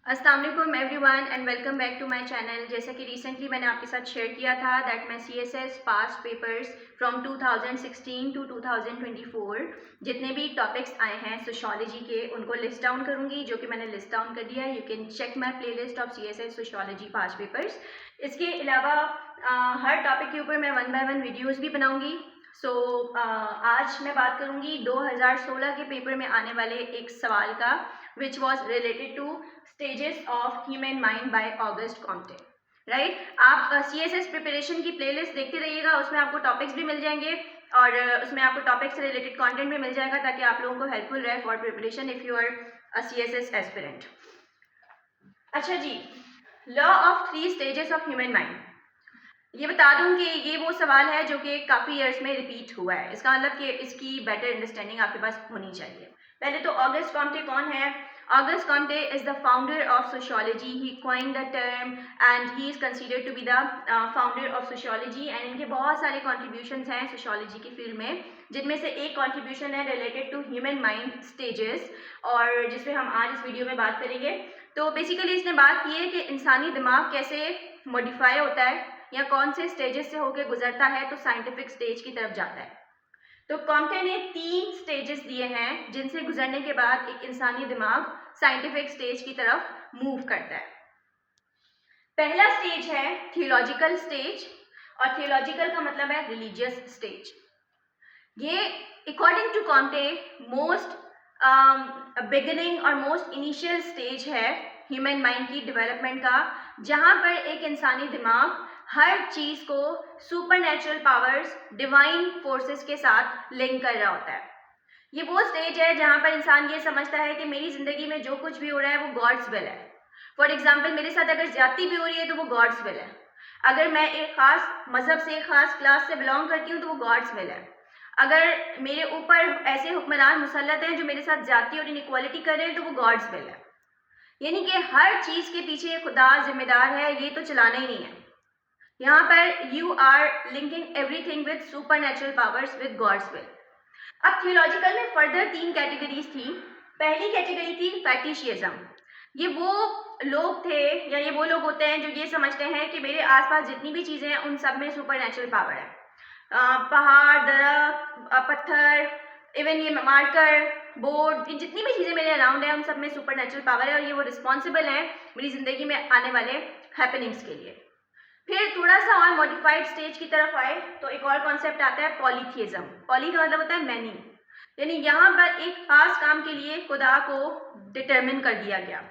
अस्सलाम वालेकुम everyone and welcome back to my channel. जैसा कि रिसेंटली मैंने आपके साथ शेयर किया था दैट मैं CSS past papers from 2016 to 2024 जितने भी टॉपिक्स आए हैं सोशियोलॉजी के उनको लिस्ट डाउन करूंगी, जो कि मैंने लिस्ट डाउन कर दिया है। You can check my playlist of CSS sociology past papers. इसके अलावा हर टॉपिक के ऊपर मैं 1 बाय 1 वीडियोज़ भी बनाऊँगी। आज मैं बात करूंगी 2016 के पेपर में आने वाले एक सवाल का, which was related two stages of human mind bye August Comte. Right, आप CSS प्रिपरेशन की प्लेलिस्ट देखते रहिएगा, उसमें आपको टॉपिक्स भी मिल जाएंगे और उसमें आपको टॉपिक्स से रिलेटेड कंटेंट भी मिल जाएगा ताकि आप लोगों को हेल्पफुल रहे for preparation if you are a CSS aspirant. अच्छा जी, law of 3 stages of human mind. ये बता दूं कि ये वो सवाल है जो कि काफ़ी ईयर्स में रिपीट हुआ है। इसका मतलब कि इसकी बेटर अंडरस्टैंडिंग आपके पास होनी चाहिए। पहले तो ऑगस्ट कॉम्टे कौन है? Auguste Comte is the founder of sociology. He coined the term and he is considered to be the founder of sociology and इनके बहुत सारे कॉन्ट्रीब्यूशंस हैं सोशियोलॉजी की फील्ड में, जिनमें से एक कॉन्ट्रीब्यूशन है related to human mind stages, और जिसपे हम आज इस वीडियो में बात करेंगे। तो बेसिकली इसने बात की है कि इंसानी दिमाग कैसे मॉडिफाई होता है या कौन से स्टेजेस से होकर गुजरता है तो साइंटिफिक स्टेज की तरफ जाता है। तो कॉम्टे ने 3 स्टेजेस दिए हैं जिनसे गुजरने के बाद एक इंसानी दिमाग साइंटिफिक स्टेज की तरफ मूव करता है। पहला स्टेज है थियोलॉजिकल स्टेज, और थियोलॉजिकल का मतलब है रिलीजियस स्टेज। ये according to Comte most beginning और मोस्ट इनिशियल स्टेज है ह्यूमन माइंड की डेवलपमेंट का, जहाँ पर एक इंसानी दिमाग हर चीज़ को सुपरनैचुरल पावर्स, डिवाइन फोर्सेस के साथ लिंक कर रहा होता है। ये वो स्टेज है जहाँ पर इंसान ये समझता है कि मेरी ज़िंदगी में जो कुछ भी हो रहा है वो गॉड्स विल है। फॉर एग्जाम्पल, मेरे साथ अगर ज्यादती भी हो रही है तो वो गॉड्स विल है। अगर मैं एक खास मजहब से, एक खास क्लास से बिलोंग करती हूँ तो वो गॉड्स विल है। अगर मेरे ऊपर ऐसे हुक्मरान मुसल्लत हैं जो मेरे साथ ज्यादती और इनइक्वालिटी कर रहे हैं तो वो गॉड्स विल है। यानी कि हर चीज के पीछे खुदा जिम्मेदार है, ये तो चलाना ही नहीं है। यहाँ पर you are linking everything with super natural powers with God's will. अब थियोलॉजिकल में फर्दर 3 कैटेगरीज थी। पहली कैटेगरी थी फैटिशियज्म। ये वो लोग थे या ये वो लोग होते हैं जो ये समझते हैं कि मेरे आसपास जितनी भी चीज़ें हैं उन सब में सुपर नेचुरल पावर है। पहाड़, दरख्त, पत्थर, इवन ये मार्कर, बोर्ड, ये जितनी भी चीज़ें मेरे अराउंड है उन सब में सुपर नेचुरल पावर है और ये वो रिस्पॉन्सिबल है मेरी ज़िंदगी में आने वाले हैपनिंग्स के लिए। फिर थोड़ा सा और मॉडिफाइड स्टेज की तरफ आए तो एक और कॉन्सेप्ट आता है पॉलीथियज्म। पॉली का मतलब होता है मैनी, यानी यहाँ पर एक खास काम के लिए खुदा को डिटरमिन कर दिया गया।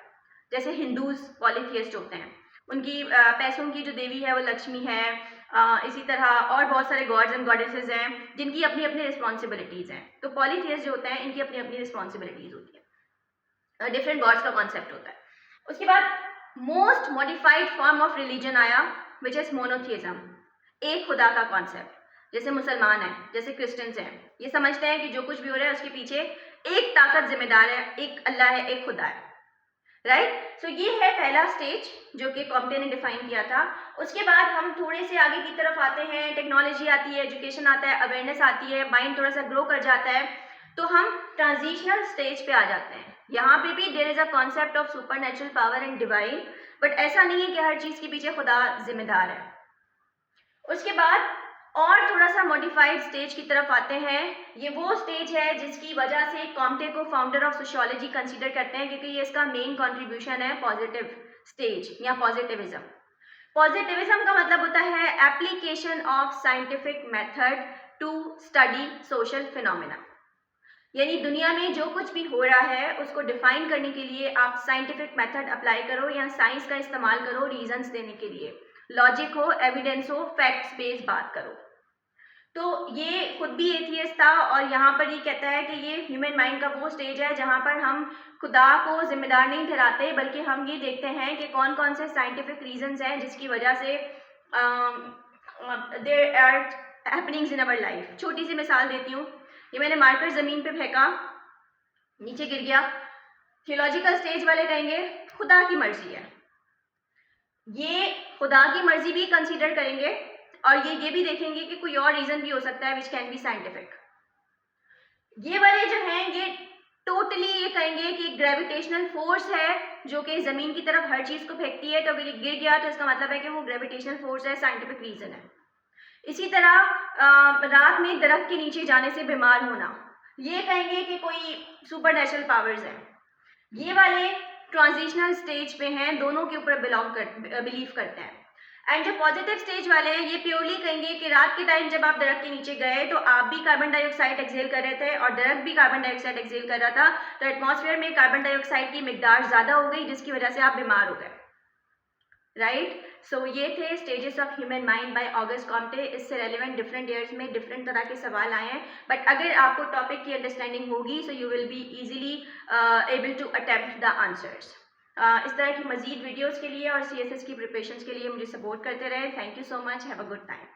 जैसे हिंदूज पॉलीथियस्ट होते हैं, उनकी पैसों की जो देवी है वो लक्ष्मी है। इसी तरह और बहुत सारे गॉड्स एंड गॉडेसेस हैं जिनकी अपनी अपनी रिस्पॉन्सिबिलिटीज़ हैं। तो पॉलीथियस्ट जो होते हैं इनकी अपनी अपनी रिस्पॉन्सिबिलिटीज़ होती है, डिफरेंट गॉड्स का कॉन्सेप्ट होता है। उसके बाद most modified form of religion आया विच इज मोनोथियज्म, एक खुदा का कॉन्सेप्ट। जैसे मुसलमान हैं, जैसे क्रिश्चियंस हैं, ये समझते हैं कि जो कुछ भी हो रहा है उसके पीछे एक ताकत जिम्मेदार है, एक अल्लाह है, एक खुदा है। राइट, सो ये है पहला स्टेज जो कि कॉम्टे ने डिफाइन किया था। उसके बाद हम थोड़े से आगे की तरफ आते हैं, टेक्नोलॉजी आती है, एजुकेशन आता है, अवेयरनेस आती है, माइंड थोड़ा सा ग्रो कर जाता है, तो हम ट्रांजिशनल स्टेज पे आ जाते हैं। यहाँ पे भी there is a concept of super natural power and divine, but ऐसा नहीं है कि हर चीज़ के पीछे खुदा जिम्मेदार है। उसके बाद और थोड़ा सा मॉडिफाइड स्टेज की तरफ आते हैं। ये वो स्टेज है जिसकी वजह से कॉम्टे को फाउंडर ऑफ सोशियोलॉजी कंसीडर करते हैं, क्योंकि ये इसका मेन कंट्रीब्यूशन है पॉजिटिव स्टेज या पॉजिटिविज्म। पॉजिटिविज्म का मतलब होता है application of scientific method to study social phenomena. यानी दुनिया में जो कुछ भी हो रहा है उसको डिफाइन करने के लिए आप साइंटिफिक मेथड अप्लाई करो या साइंस का इस्तेमाल करो रीजंस देने के लिए। लॉजिक हो, एविडेंस हो, फैक्ट्स बेस्ड बात करो। तो ये खुद भी एथियस्ट था और यहाँ पर ये कहता है कि ये ह्यूमन माइंड का वो स्टेज है जहाँ पर हम खुदा को जिम्मेदार नहीं ठहराते, बल्कि हम ये देखते हैं कि कौन कौन से साइंटिफिक रीजंस हैं जिसकी वजह से there are happenings in our life. छोटी सी मिसाल देती हूँ, ये मैंने मार्कर ज़मीन पे फेंका, नीचे गिर गया। थियोलॉजिकल स्टेज वाले कहेंगे खुदा की मर्जी है, ये खुदा की मर्जी भी कंसीडर करेंगे और ये भी देखेंगे कि कोई और रीज़न भी हो सकता है विच कैन बी साइंटिफिक। ये वाले जो हैं ये टोटली ये कहेंगे कि ग्रेविटेशनल फोर्स है जो कि ज़मीन की तरफ हर चीज़ को फेंकती है, तो अगर ये गिर गया तो इसका मतलब है कि वो ग्रेविटेशनल फोर्स है, साइंटिफिक रीज़न है। इसी तरह रात में दरख्त के नीचे जाने से बीमार होना, ये कहेंगे कि कोई सुपर नेचुरल पावर्स है। ये वाले ट्रांजिशनल स्टेज पे हैं, दोनों के ऊपर बिलीव करते हैं। एंड जो पॉजिटिव स्टेज वाले हैं ये प्योरली कहेंगे कि रात के टाइम जब आप दरख्त के नीचे गए तो आप भी कार्बन डाइऑक्साइड एक्सेल कर रहे थे और दरख्त भी कार्बन डाइऑक्साइड एक्सेल कर रहा था, तो एटमॉस्फेयर में कार्बन डाइऑक्साइड की मिकदार ज़्यादा हो गई जिसकी वजह से आप बीमार हो गए। राइट, सो ये थे stages of human mind bye August Comte. इससे रेलिवेंट डिफरेंट ईयर्स में डिफरेंट तरह के सवाल आए हैं, बट अगर आपको टॉपिक की अंडरस्टैंडिंग होगी so you will be easily able to attempt the answers. इस तरह की मजीद वीडियोज़ के लिए और CSS की प्रिपरेशन के लिए मुझे सपोर्ट करते रहे। Thank you so much, have a good time.